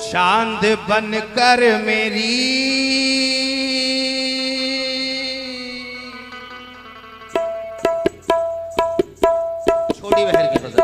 चांद बनकर मेरी छोटी बहन की गजल।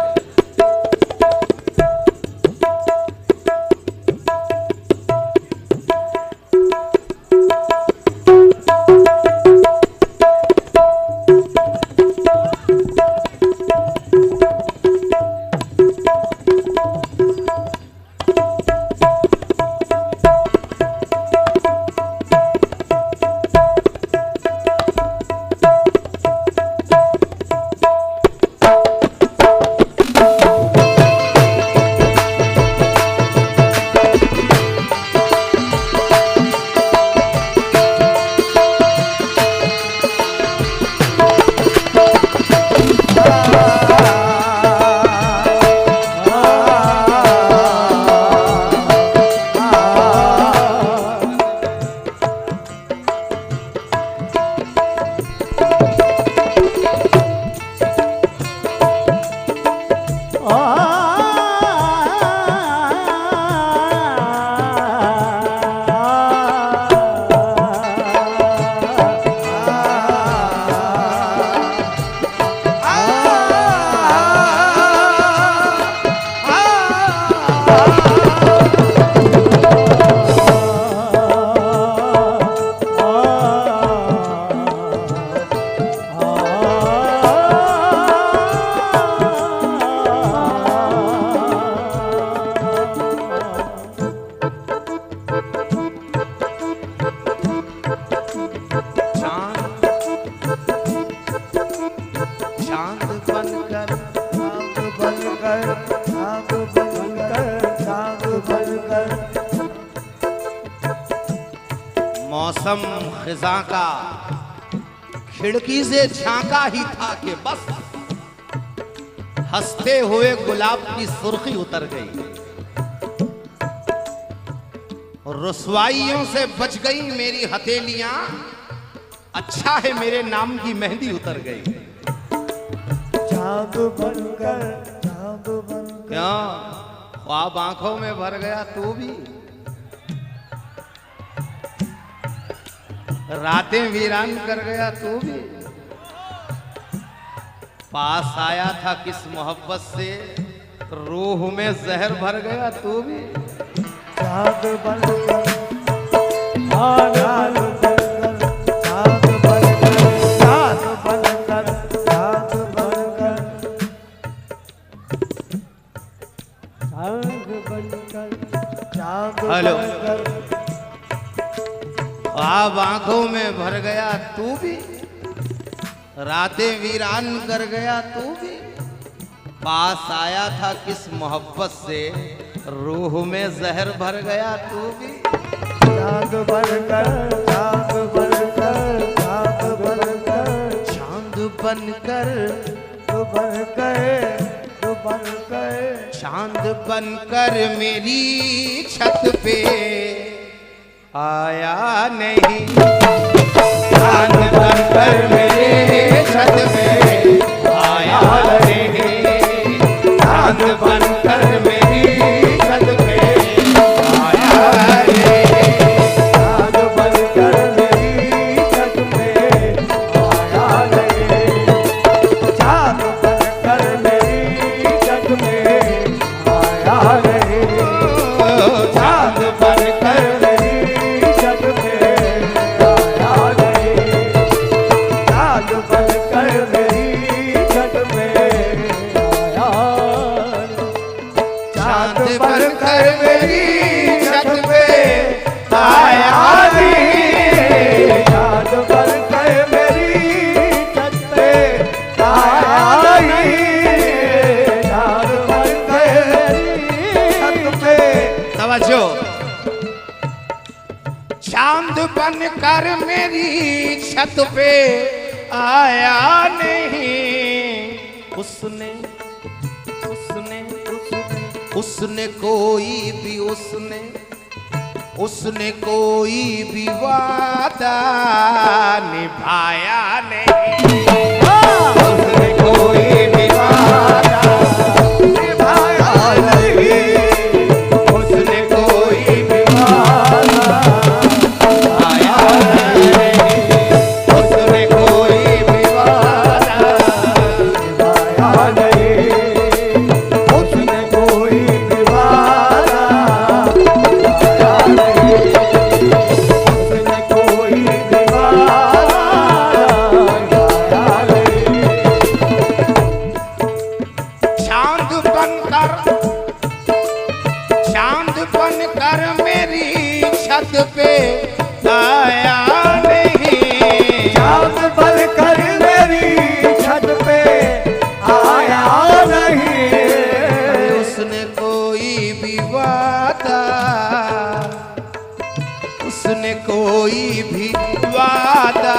मौसम खिजा का खिड़की से झांका ही था कि बस हंसते हुए गुलाब की सुर्खी उतर गई। रुसवाइयों से बच गई मेरी हथेलियां, अच्छा है मेरे नाम की मेहंदी उतर गई। चांद बनकर क्या ख्वाब आंखों में भर गया तू भी, रातें वीरान कर गया तू भी। पास आया था किस मोहब्बत से, रूह में जहर भर गया तू भी। चांद बनकर चांद बनकर चांद बनकर चांद बनकर चांद बनकर चांद हेलो। बनकर ख्वाब आंखों में भर गया तू भी, रातें वीरान कर गया तू भी। पास आया था किस मोहब्बत से, रूह में जहर भर गया तू भी। चांद बनकर चांद बनकर चांद बनकर चांद बनकर तू बनकर तू बनकर चांद बनकर मेरी छत पे आया नहीं। चांद बनकर मेरे छत पे आया नहीं। चांद बनकर मेरी छत पे आया नहीं। चांद बनकर मेरी छत पे आया नहीं। चांद बनकर मेरी छत में आया नहीं। चांद बनकर छत में आया नहीं। चांद बनकर मेरी छत में आया नहीं। चांद बनकर मेरी छत पे आया नहीं। चांद बनकर मेरी छत पे आया नहीं। चांद बनकर मेरी छत पे तवज्जो। चांद बनकर मेरी छत पे आया नहीं। उसने उसने उसने कोई भी उसने कोई भी वादा निभाया नहीं। उसने कोई भी वादा निभाया नहीं। उसने कोई चांद बनकर मेरी छत पे आया नहीं। चांद बनकर मेरी छत पे आया नहीं। उसने कोई भी वादा, उसने कोई भी वादा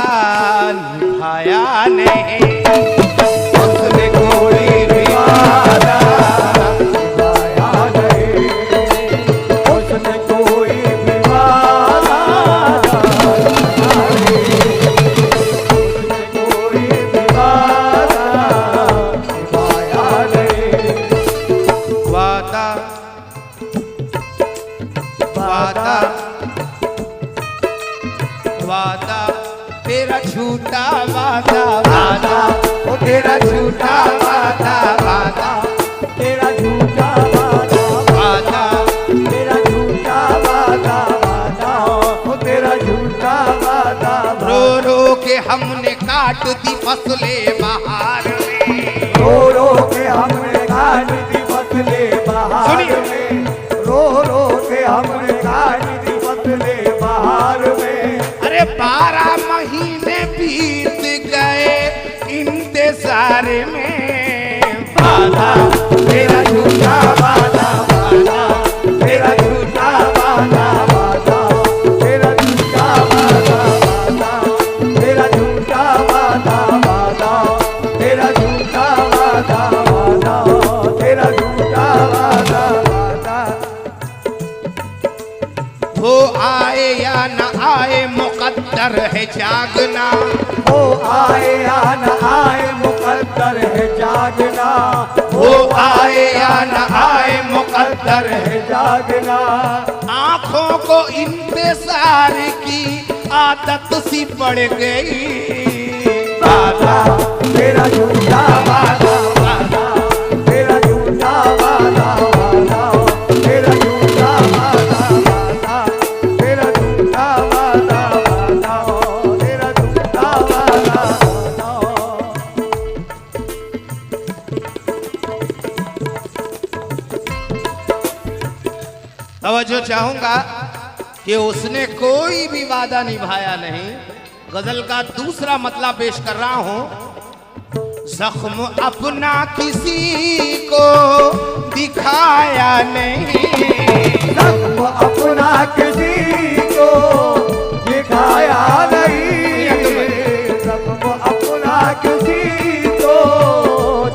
निभाया नहीं। उसने कोई भी वादा निभाया नहीं। उसने कोई भी वादा निभाया नहीं। उसने कोई भी वादा निभाया नहीं। वादा वादा वादा तेरा झूठा वादा, वादा ओ तेरा झूठा वादा, वादा तेरा झूठा वादा, वादा तेरा झूठा वादा, वादा ओ तेरा झूठा वादा। रो रो के हमने काट दी फसलें बहार में। रो रो के हमने काट दी फसलें बहार में। रो रो के हमने काट दी फसलें बहार में। अरे 12 महीने बीत गए इंतजार में। वादा तेरा झूठा वादा, वादा तेरा झूठा वादा, वादा तेरा झूठा वादा, वादा तेरा झूठा वादा, वादा तेरा झूठा वादा, वादा तेरा झूठा वादा, वादा। वो आए या न आए मुकद्दर है जागना। वो आए या न आए मुकद्दर है जागना। वो आए या न आए मुकद्दर है। है जागना। आंखों को इंतजार की आदत सी पड़ गई। वादा तेरा झूठा वादा, वादा तेरा झूठा वादा, वादा तेरा झूठा वादा, वादा तेरा झूठा वादा, वादा तेरा झूठा वादा, वादा। तवज्जो चाहूंगा कि उसने कोई भी वादा निभाया नहीं। गजल का दूसरा मतलब पेश कर रहा हूं। जख्म अपना किसी को दिखाया नहीं। जख्म अपना किसी को दिखाया नहीं। जख्म अपना किसी को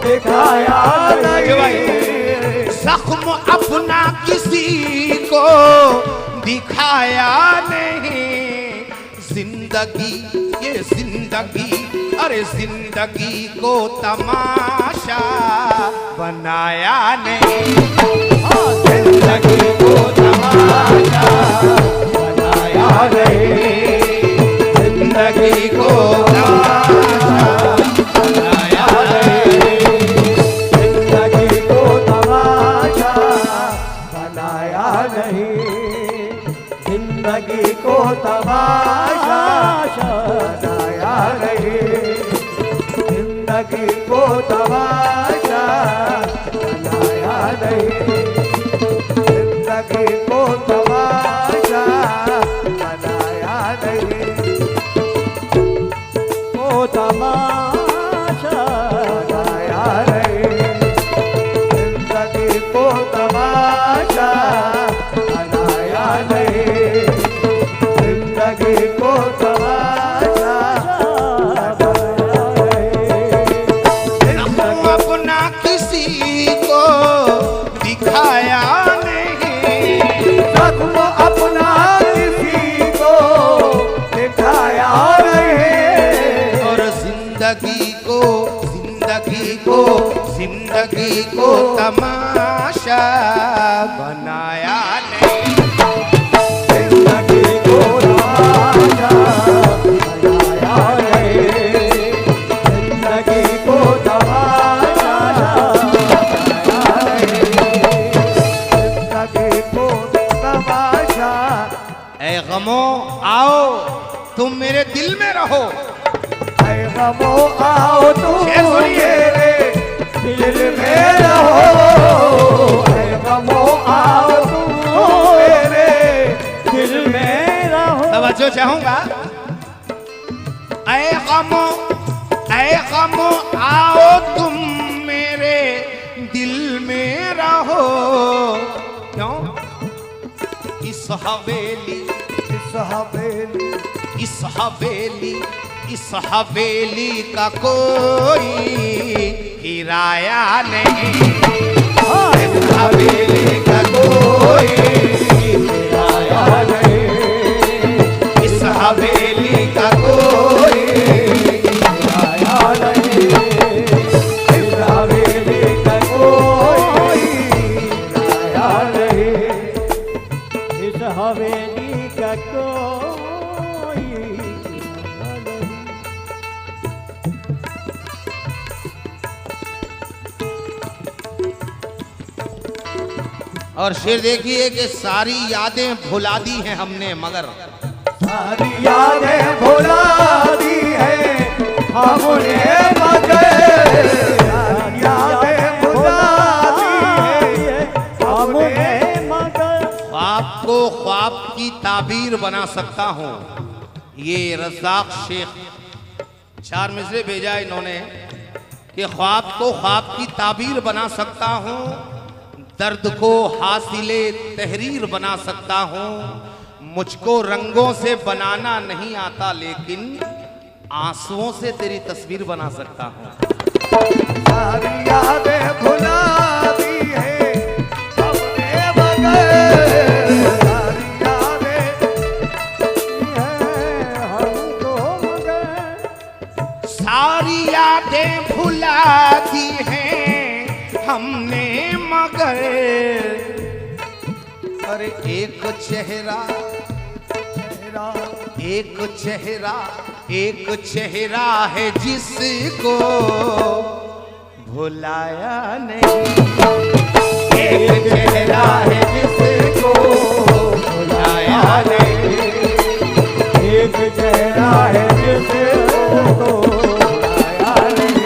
दिखाया नहीं। जख्म अपना किसी को दिखाया नहीं। जिंदगी ये जिंदगी, अरे जिंदगी को तमाशा बनाया नहीं। जिंदगी को तमाशा बनाया नहीं। जिंदगी को तमाशा बनाया नहीं। जिंदगी को तमाशा बनाया नहीं। जिंदगी को तमाशा बनाया नहीं। जिंदगी को तमाशा बनाया नहीं। जिंदगी को तमाशा बनाया नहीं। को तमाशा बनाया नहीं। जिंदगी को तमाशा बनाया नहीं। जिंदगी को तमाशा बनाया नहीं। जख्म अपना किसी को दिखाया नहीं। जख्म अपना किसी को दिखाया नहीं। और जिंदगी को जिंदगी को तमाशा बनाया नहीं। जिंदगी को तमाशा बनाया नहीं। जिंदगी को तमाशा बनाया नहीं। जिंदगी को तमाशा। ऐ गमो आओ तुम मेरे दिल में रहो। ऐ गमो आओ तुम शेर सुनिए। मेरे दिल में रहो। ऐ गमो आओ तुम तवज्जो चाहूंगा। ऐ गम आओ तुम मेरे दिल में रहो। क्यों? इस हवेली इस हवेली का कोई किराया नहीं। इस हवेली का कोई किराया नहीं। इस हवेली का कोई किराया नहीं। इस हवेली का कोई किराया नहीं। इस हवेली का कोई किराया नहीं। और शेर देखिए कि सारी यादें भुला दी हैं हमने मगर सारी यादें भुला दी है हमने मगर। सारी यादें भुला दी है हमने मगर। ख्वाब को ख्वाब की ताबीर बना सकता हूँ। ये रज़ाक शेख 4 मिसरे भेजा इन्होंने कि ख्वाब को ख्वाब की ताबीर बना सकता हूँ, दर्द को हासिले तहरीर बना सकता हूँ। मुझको रंगों से बनाना नहीं आता लेकिन आंसुओं से तेरी तस्वीर बना सकता हूँ। सारी यादें भुला दी है हमने मगर। सारी यादें है हमको मगर। सारी यादें भुला दी हैं हमने मगर। अरे एक चेहरा है जिसको भुलाया नहीं। एक चेहरा है जिसको भुलाया नहीं। एक चेहरा है जिसको भुलाया नहीं।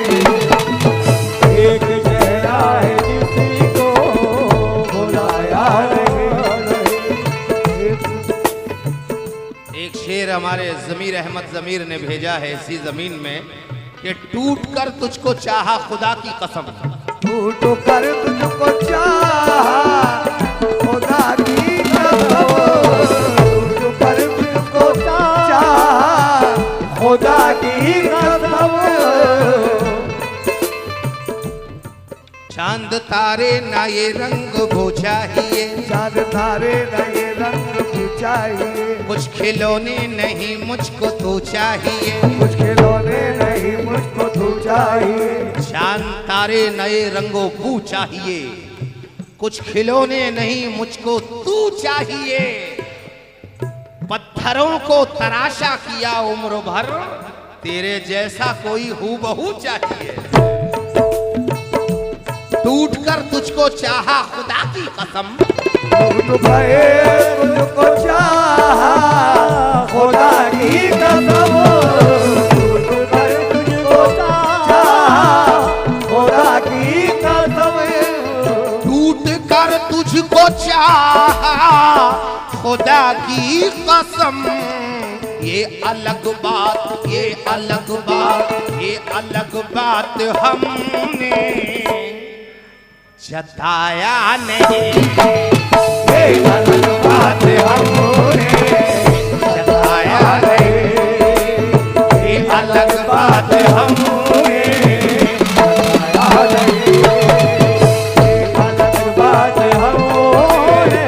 एक चेहरा है जिसको भुलाया नहीं। एक शेर हमारे ज़मीर अहमद ज़मीर ने भेजा है इसी ज़मीन में कि टूट कर तुझको चाहा खुदा की कसम। टूट कर तुझको चाहा खुदा की कसम। टूट कर तुझको चाहा खुदा की कसम। चांद तारे ना ये रंग वो चाहिए। चांद तारे ना ये रंग वो चाहिए। कुछ खिलौने नहीं मुझको तू चाहिए। कुछ खिलौने नहीं मुझको तू चाहिए। चांद तारे नए रंगों बू चाहिए। कुछ खिलौने नहीं मुझको तू चाहिए। पत्थरों को तराशा किया उम्र भर, तेरे जैसा कोई हूबहू चाहिए। टूट कर तुझको चाहा खुदा की कसम। टूट गए तुझको चाहा खुदा की कसम। टूट गए तुझको चाहा खुदा की कसम। टूट कर तुझको चाहा खुदा की कसम। ये अलग बात, ये अलग बात, ये अलग बात हमने जताया नहीं। ये अलग बात हमने जताया नहीं। ये अलग बात हमने जताया नहीं। ये अलग बात हमने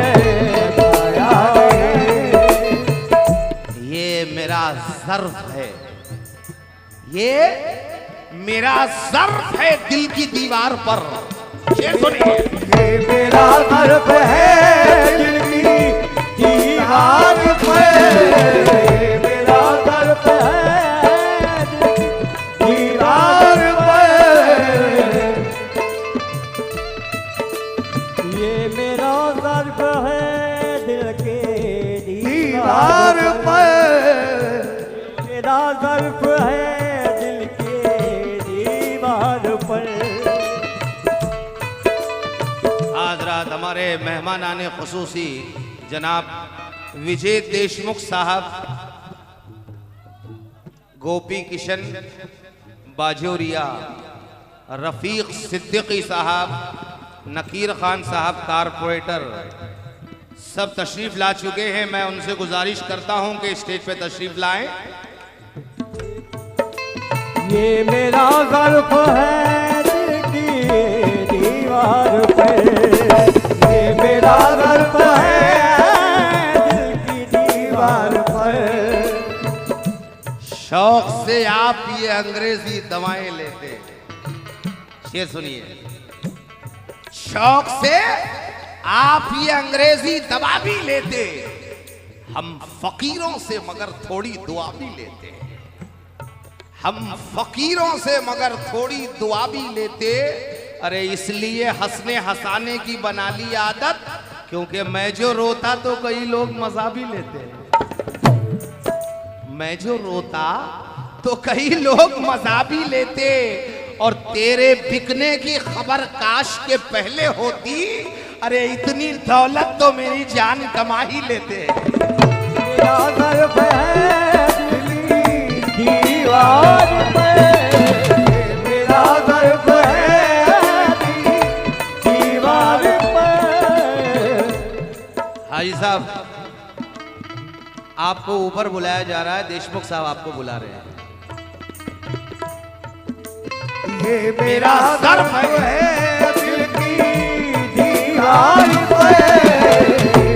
जताया नहीं। ये मेरा ज़र्फ है, ये मेरा ज़र्फ है दिल की दीवार पर। शेर सुनिए। ये मेरा ज़र्फ है दिल की दीवार पर। ये मेरा ज़र्फ है दिल की दीवार पर। ये मेरा ज़र्फ है दिल के दीवार पर। मेरा ज़र्फ है दिल के दीवार पर। आज रात हमारे मेहमान आने खुसूसी जनाब विजय देशमुख साहब गोपी किशन बाजोरिया, रफीक सिद्दीकी साहब, नकीर खान साहब कारपोरेटर सब तशरीफ ला चुके हैं। मैं उनसे गुजारिश करता हूं कि स्टेज पे तशरीफ लाएं। ये मेरा ज़र्फ़ है दिल की दीवार पर, ये मेरा ज़र्फ़ है दिल की दीवार पर। शौक से आप ये अंग्रेजी दवाएं लेते, ये सुनिए, शौक से आप ये अंग्रेजी दवा भी लेते, हम फकीरों से मगर थोड़ी दुआ भी लेते, हम फकीरों से मगर थोड़ी दुआ भी लेते। अरे इसलिए हंसने हंसाने की बना ली आदत, क्योंकि मैं जो रोता तो कई लोग मजा भी लेते, मैं जो रोता तो कई लोग मजा भी लेते। और तेरे बिकने की खबर काश के पहले होती, अरे इतनी दौलत तो मेरी जान कमा ही लेते। मेरा ज़र्फ़ है दिल की दीवार पर, मेरा ज़र्फ़ है दिल की दीवार पर। हाजी साहब, आपको ऊपर बुलाया जा रहा है, देशमुख साहब आपको बुला रहे हैं। ये मेरा ज़र्फ़ है दिल की दीवार पर,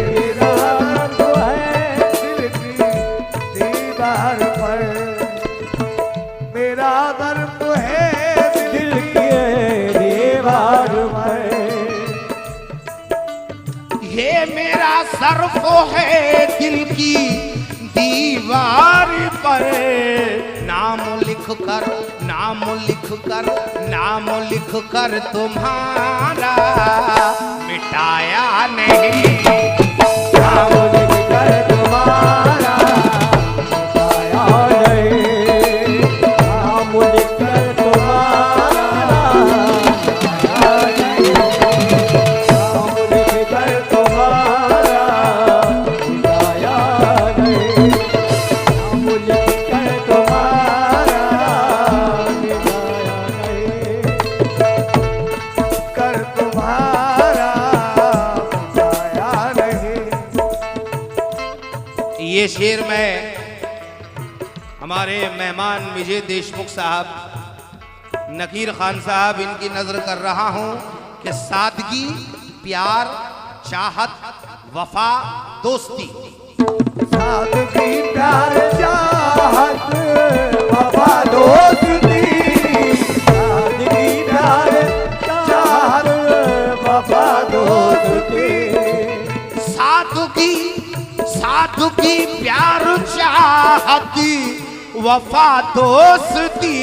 मेरा ज़र्फ़ है दिल की दीवार पर, मेरा ज़र्फ़ है दिल की दीवार पर। ये मेरा ज़र्फ़ है दिल की दीवार पर, नाम लिख कर, नाम लिख कर, नाम लिख कर तुम्हारा मिटाया नहीं, नाम लिख कर तुम्हारा मिटाया नहीं, नाम लिख कर तुम्हारा मिटाया नहीं, नाम लिख कर तुम्हारा मिटाया नहीं, नाम लिख कर तुम्हारा मिटाया नहीं, कर तुम्हारा मिटाया नहीं। ये शेर में हमारे मेहमान विजय देशमुख साहब, नकीर खान साहब, इनकी नजर कर रहा हूं कि सादगी, प्यार, चाहत, वफा, दोस्ती, सादगी प्यार चाहत वफा दोस्ती, सादगी प्यार चाहत वफा दोस्ती, सादगी, सादगी, प्यार, चाहती, वफा, दोस्ती,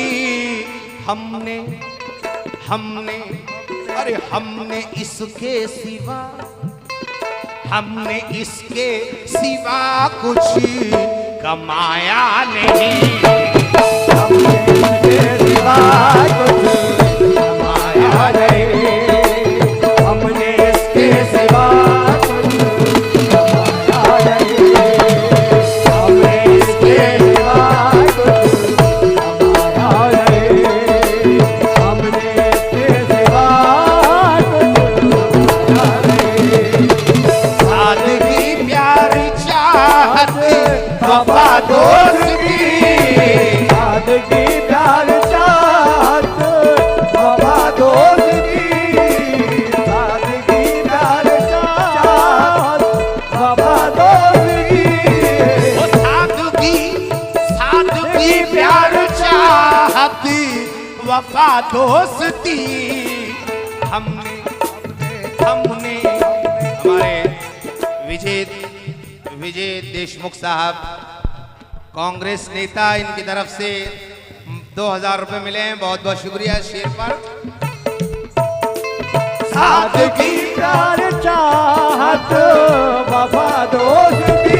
हमने हमने अरे हमने इसके सिवा, हमने इसके सिवा कुछ कमाया नहीं, हमने इसके सिवा कुछ कमाया नहीं, हमने इसके सिवा कुछ कमाया नहीं, हमने इसके सिवा कुछ कमाया नहीं, हमने इसके सिवा कुछ कमाया नहीं। सादगी, प्यार, चाहत, वफा, दोस्ती, सादगी प्यार चाहत वफा दोस्ती, सादगी प्यार चाहत वफा दोस्ती, वो सादगी, सादगी, प्यार, चाहत, वफा, दोस्ती, हमने हमने हमारे विजय देशमुख साहब कांग्रेस नेता, इनकी तरफ से 2000 रुपए मिले हैं, बहुत बहुत शुक्रिया शेर पर। सादगी प्यार चाहत वफा दोस्ती,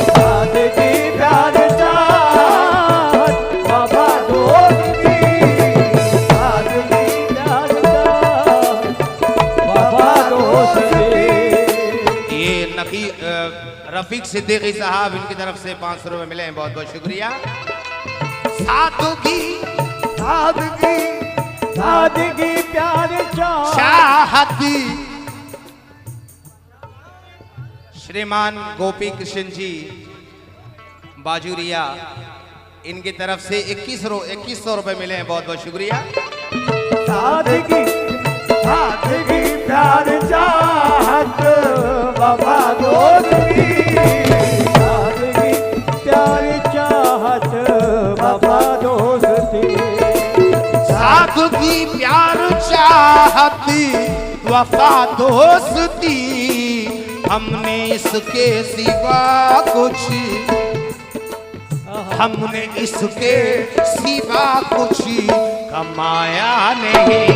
सादगी प्यार चाहत वफा दोस्ती, सादगी प्यार चाहत वफा दोस्ती। ये रफीक सिद्दीकी साहब, इनकी तरफ से 500 रुपए मिले हैं, बहुत बहुत शुक्रिया। सादगी सादगी सादगी प्यार चाहती। श्रीमान गोपी कृष्ण जी बाजुरिया, इनकी तरफ से 2100 रुपए मिले हैं, बहुत बहुत शुक्रिया। सादगी सादगी प्यार चाहत बाबा दोस्ती, सादगी प्यार चाहत बाबा दोस्ती, सादगी प्यार चाहती वफा दोस्ती, हमने इसके सिवा कुछ कमाया नहीं,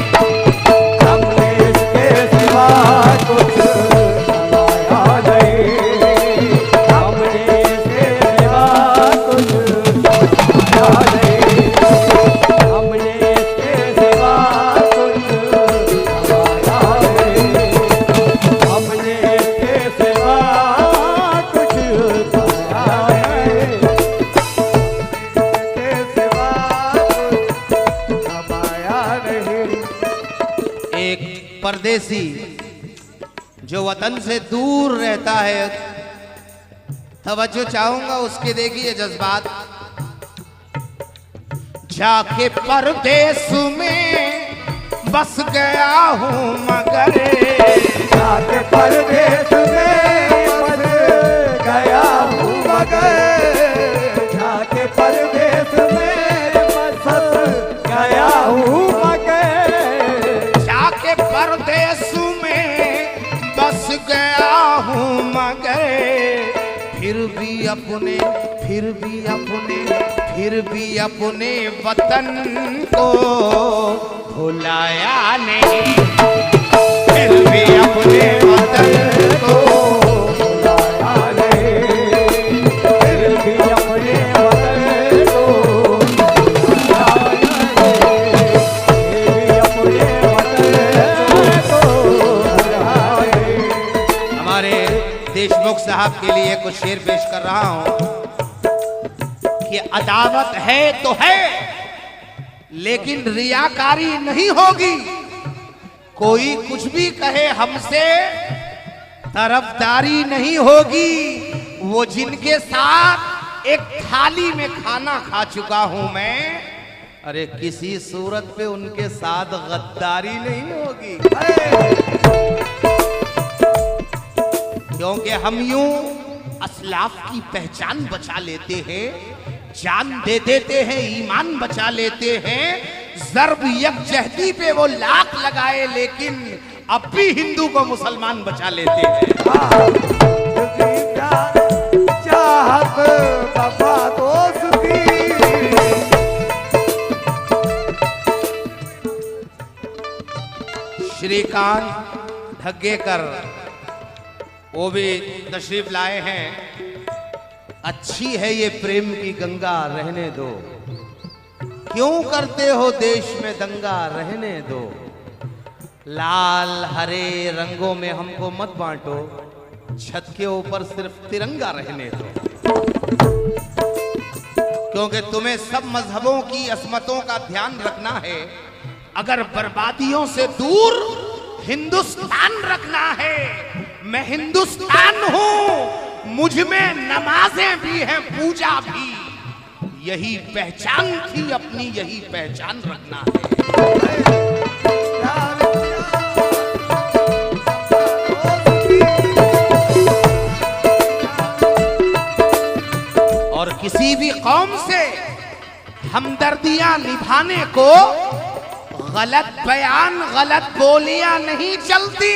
हमने इसके सिवा कुछ कमाया नहीं, हमने इसके सिवा कुछ कमाया नहीं, हमने इसके सिवा कुछ कमाया नहीं, हमने इसके सिवा कुछ कमाया नहीं, इसके सिवा कुछ कमाया नहीं। एक परदेसी जो वतन से दूर रहता है, तवज्जो चाहूंगा उसके, देखिए जज्बात। जाके परदेस में बस गया हूँ मगर, जाके परदेस में बस गया हूँ मगर, जाके परदेस में बस गया हूँ मगर, जाके परदेस में बस गया हूँ मगर, फिर भी अपने वतन को भुलाया नहीं, फिर भी अपने वतन को भुलाया नहीं, फिर भी अपने वतन को भुलाया नहीं, फिर भी अपने वतन को भुलाया नहीं। हमारे देशमुख साहब के लिए कुछ शेर पेश कर रहा हूं कि अदावत है तो है, लेकिन रियाकारी नहीं होगी। कोई कुछ भी कहे हमसे, तरफदारी नहीं होगी। वो जिनके साथ एक थाली में खाना खा चुका हूं मैं, अरे किसी सूरत पे उनके साथ गद्दारी नहीं होगी। क्योंकि हम यूं असलाफ की पहचान बचा लेते हैं, जान दे देते हैं, ईमान बचा लेते हैं। ज़र्ब यकजहती पे वो लाख लगाए, लेकिन अब भी हिंदू को मुसलमान बचा लेते हैं। चाहत बाबा दोस्ती, श्रीकांत ढग्गेकर वो भी तशरीफ लाए हैं। अच्छी है ये प्रेम की गंगा, रहने दो, क्यों करते हो देश में दंगा, रहने दो। लाल हरे रंगों में हमको मत बांटो, छत के ऊपर सिर्फ तिरंगा रहने दो। क्योंकि तुम्हें सब मजहबों की असमतों का ध्यान रखना है। अगर बर्बादियों से दूर हिंदुस्तान रखना है, मैं हिंदुस्तान हूं, मुझ में नमाजें भी हैं, पूजा भी। यही पहचान थी अपनी, यही पहचान रखना है। और किसी भी कौम से हमदर्दियां निभाने को गलत बयान, गलत बोलियां नहीं चलती।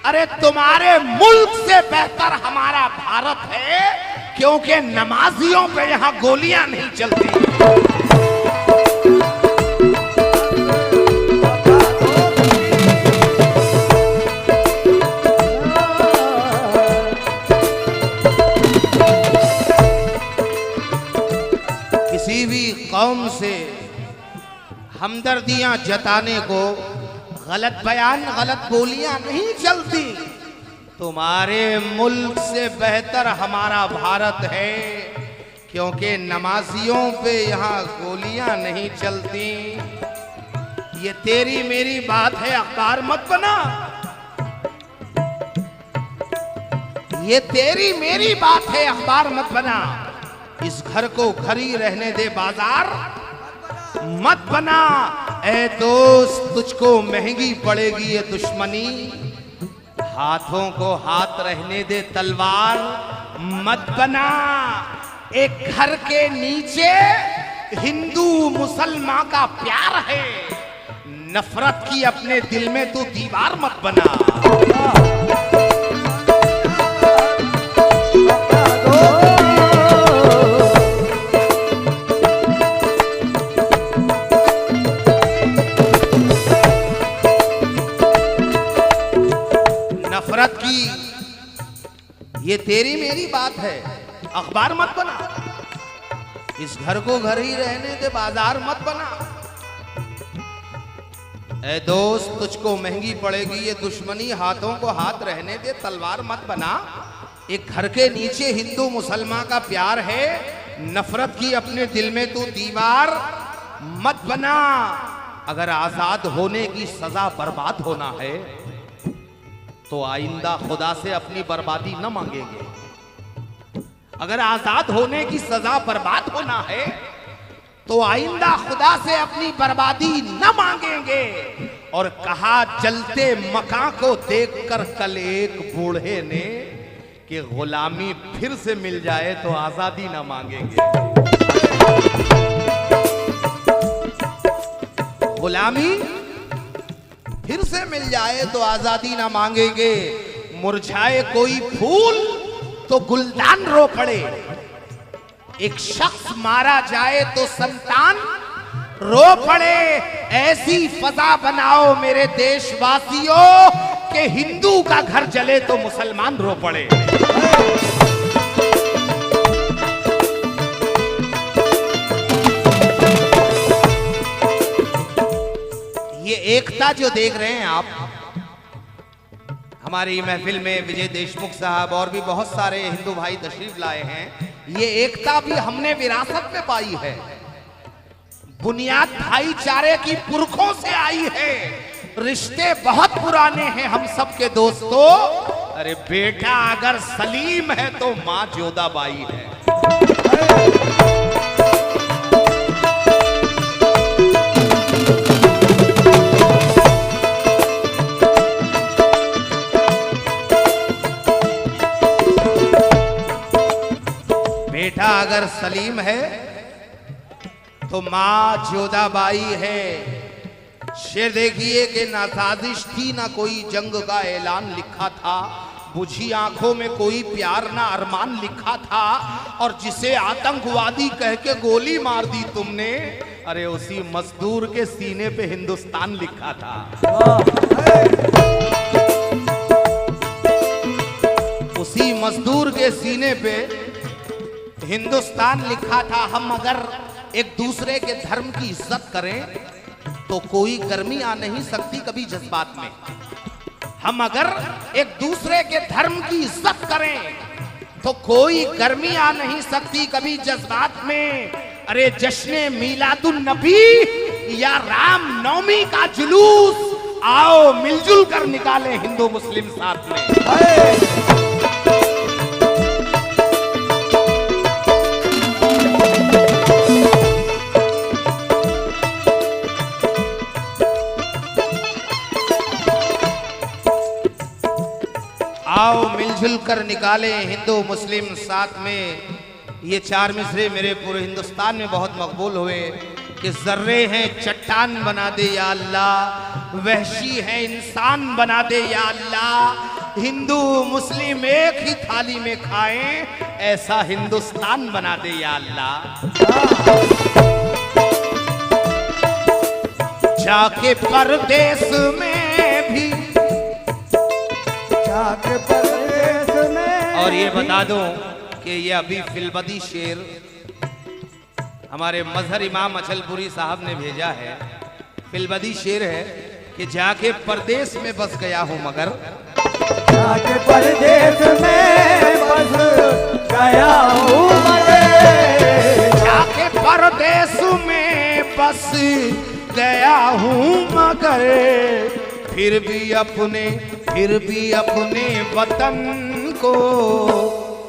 अरे तुम्हारे मुल्क से बेहतर हमारा भारत है, क्योंकि नमाजियों पे यहां गोलियां नहीं चलती। किसी भी कौम से हमदर्दियां जताने को गलत बयान, गलत बोलियां नहीं चलती। तुम्हारे मुल्क से बेहतर हमारा भारत है, क्योंकि नमाजियों पे यहाँ गोलियां नहीं चलती। ये तेरी मेरी बात है, अखबार मत बना। ये तेरी मेरी बात है, अखबार मत बना। इस घर को घर ही रहने दे, बाजार मत बना। ए दोस्त, तुझको महंगी पड़ेगी ये दुश्मनी। हाथों को हाथ रहने दे, तलवार मत बना। एक घर के नीचे हिंदू मुसलमान का प्यार है, नफरत की अपने दिल में तू दीवार मत बना। नफरत की ये तेरी मेरी बात है, अखबार मत बना। इस घर को घर ही रहने दे, बाजार मत बना। ए दोस्त, तुझको महंगी पड़ेगी ये दुश्मनी। हाथों को हाथ रहने दे, तलवार मत बना। एक घर के नीचे हिंदू मुसलमान का प्यार है, नफरत की अपने दिल में तू दीवार मत बना। अगर आजाद होने की सजा बर्बाद होना है तो आइंदा खुदा से अपनी बर्बादी न मांगेंगे। अगर आजाद होने की सजा बर्बाद होना है तो आइंदा खुदा से अपनी बर्बादी न मांगेंगे। और कहा जलते मकान को देखकर कल एक बूढ़े ने कि गुलामी फिर से मिल जाए तो आजादी न मांगेंगे। गुलामी फिर से मिल जाए तो आजादी ना मांगेंगे। मुरझाए कोई फूल तो गुलदान रो पड़े। एक शख्स मारा जाए तो संतान रो पड़े। ऐसी फजा बनाओ मेरे देशवासियों कि हिंदू का घर जले तो मुसलमान रो पड़े। ये एकता जो देख रहे हैं आप, हमारी महफिल में विजय देशमुख साहब और भी बहुत सारे हिंदू भाई तशरीफ लाए हैं। ये एकता भी हमने विरासत में पाई है, बुनियाद भाईचारे की पुरखों से आई है। रिश्ते बहुत पुराने हैं हम सब के दोस्तों। अरे बेटा अगर सलीम है तो माँ जोधाबाई है। बेटा अगर सलीम है तो मां जोधाबाई है। शेर देखिए कि ना साजिश थी ना कोई जंग का ऐलान लिखा था, बुझी आंखों में कोई प्यार ना अरमान लिखा था। और जिसे आतंकवादी कह के गोली मार दी तुमने, अरे उसी मजदूर के सीने पे हिंदुस्तान लिखा था। उसी मजदूर के सीने पे हिंदुस्तान लिखा था। हम अगर एक दूसरे के धर्म की इज्जत करें तो कोई गर्मी आ नहीं सकती कभी जज्बात में। हम अगर एक दूसरे के धर्म की इज्जत करें तो कोई गर्मी आ नहीं सकती कभी जज्बात में। अरे जश्न मीलादुन नबी या राम नवमी का जुलूस आओ मिलजुल कर निकाले हिंदू मुस्लिम साथ में। आओ मिलजुल कर निकाले हिंदू मुस्लिम साथ में। ये चार मिसरे मेरे पूरे हिंदुस्तान में बहुत मकबूल हुए कि जर्रे हैं चट्टान बना दे या अल्लाह, वहशी है इंसान बना दे या अल्लाह। हिंदू मुस्लिम एक ही थाली में खाएं ऐसा हिंदुस्तान बना दे या अल्लाह। जाके परदेश में भी परदेश में। और ये बता दूं कि ये अभी फिलबदी शेर हमारे मजहर इमाम अचलपुरी साहब ने भेजा है। फिलबदी शेर है कि जाके परदेश में बस गया हूं मगर, जाके परदेश में बस गया हूं मगर, बस गया हूँ मगर फिर भी अपने वतन को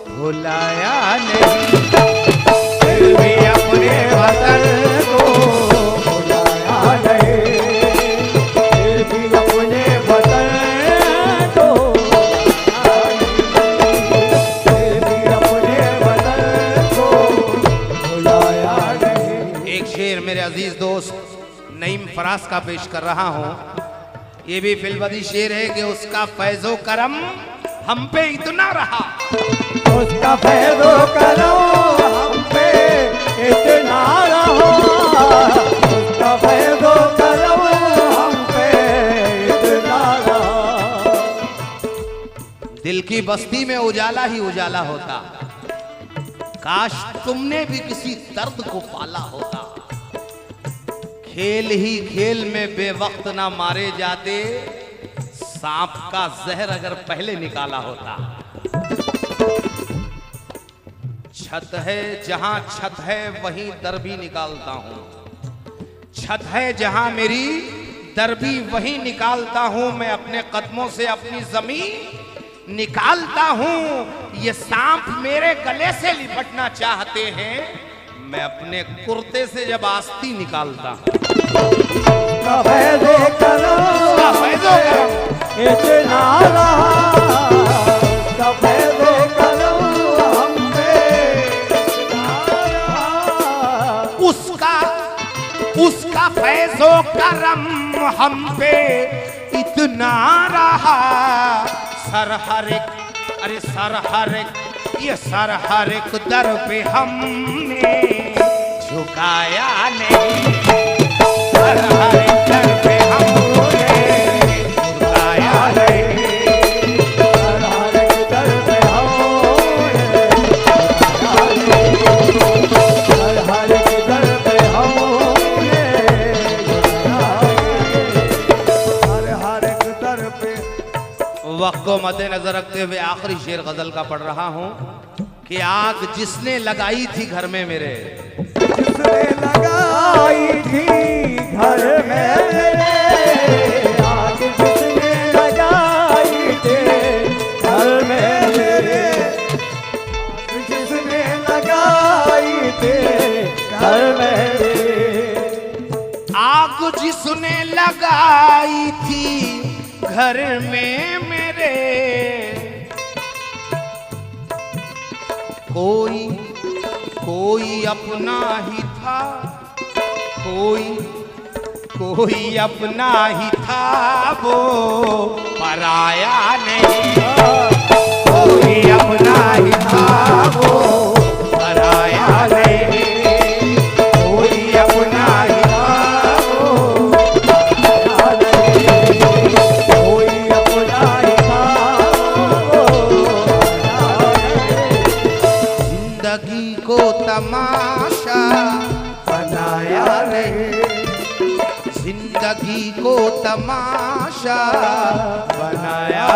भुलाया नहीं, फिर भी अपने वतन को भुलाया नहीं, फिर भी अपने वतन को फिर भी अपने वतन को भुलाया नहीं। एक शेर मेरे अजीज दोस्त नईम फराज का पेश कर रहा हूँ। ये भी फिल्मदी शेर है कि उसका फैजो करम हम पे इतना रहा, उसका फैज़ो करम हम पे इतना रहा, उसका फैज़ो करम हम पे इतना रहा। दिल की बस्ती में उजाला ही उजाला होता, काश तुमने भी किसी दर्द को पाला होता। खेल ही खेल में बेवक्त ना मारे जाते, सांप का जहर अगर पहले निकाला होता। छत है जहां छत है वहीं दर भी निकालता हूं, छत है जहां मेरी दर भी वहीं निकालता हूं। मैं अपने कदमों से अपनी जमीन निकालता हूं। ये सांप मेरे गले से लिपटना चाहते हैं, मैं अपने कुर्ते से जब आस्ती निकालता हूं। फैज़ो करम इतना रहा, उसका फैज़ो करम हम पे इतना रहा। उसका फैज़ो करम हम पे इतना रहा। सर हर एक ये सर हर एक दर पे हमने झुकाया नहीं, सर हर एक दर पे हमने झुकाया नहीं, सर हर एक दर पे हमने झुकाया नहीं, सर हर एक दर पे हमने झुकाया नहीं, सर हर एक दर पे। वक्त को मद्देनजर रखते हुए आखिरी शेर गजल का पढ़ रहा हूं कि आग जिसने लगाई थी घर में मेरे, जिसने लगाई थी घर में मेरे, आग जिसने लगाई थी घर में मेरे, आग जिसने लगाई थी घर में मेरे, आग जिसने लगाई थी घर में मेरे, कोई अपना ही था, कोई अपना ही था, वो पराया नहीं, कोई अपना ही था, वो पराया नहीं, कोई अपना ही था, वो पराया नहीं, कोई अपना ही था, वो जिंदगी को तमाशा बनाया नहीं, जिंदगी को तमाशा बनाया